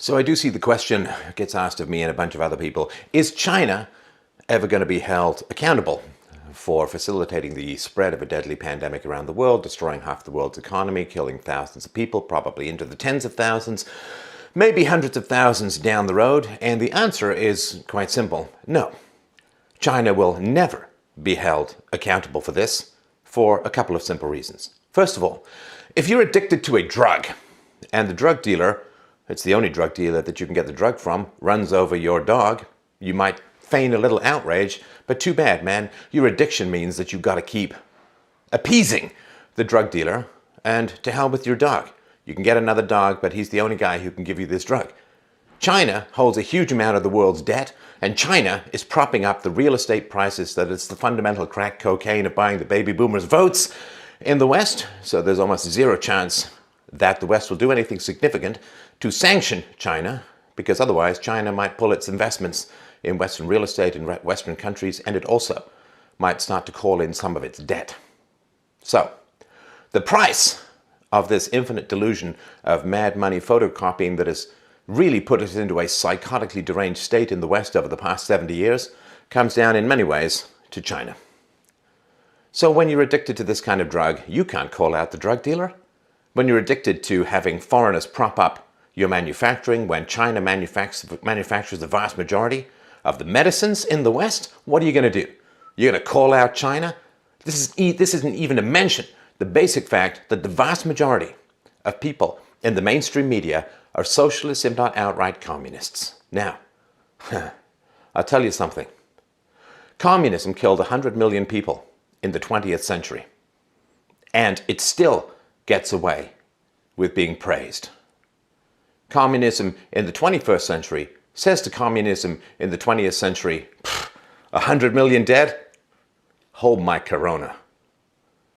So I do see the question gets asked of me and a bunch of other people, is China ever going to be held accountable for facilitating the spread of a deadly pandemic around the world, destroying half the world's economy, killing thousands of people, probably into the tens of thousands, maybe hundreds of thousands down the road? And the answer is quite simple. No. China will never be held accountable for this for a couple of simple reasons. First of all, if you're addicted to a drug and the drug dealer, it's the only drug dealer that you can get the drug from, runs over your dog, you might feign a little outrage, but too bad, man. Your addiction means that you've got to keep appeasing the drug dealer, and to hell with your dog. You can get another dog, but he's the only guy who can give you this drug. China holds a huge amount of the world's debt, and China is propping up the real estate prices that it's the fundamental crack cocaine of buying the baby boomers' votes in the West. So there's almost zero chance that the West will do anything significant to sanction China, because otherwise China might pull its investments in Western real estate in Western countries, and it also might start to call in some of its debt. So, the price of this infinite delusion of mad money photocopying that has really put us into a psychotically deranged state in the West over the past 70 years comes down in many ways to China. So when you're addicted to this kind of drug, you can't call out the drug dealer. When you're addicted to having foreigners prop up your manufacturing, when China manufactures the vast majority of the medicines in the West, what are you going to do? You're going to call out China? This isn't even to mention the basic fact that the vast majority of people in the mainstream media are socialists, if not outright communists. Now, I'll tell you something. Communism killed 100 million people in the 20th century, and it still gets away with being praised. Communism in the 21st century says to communism in the 20th century, 100 million dead? Hold my corona.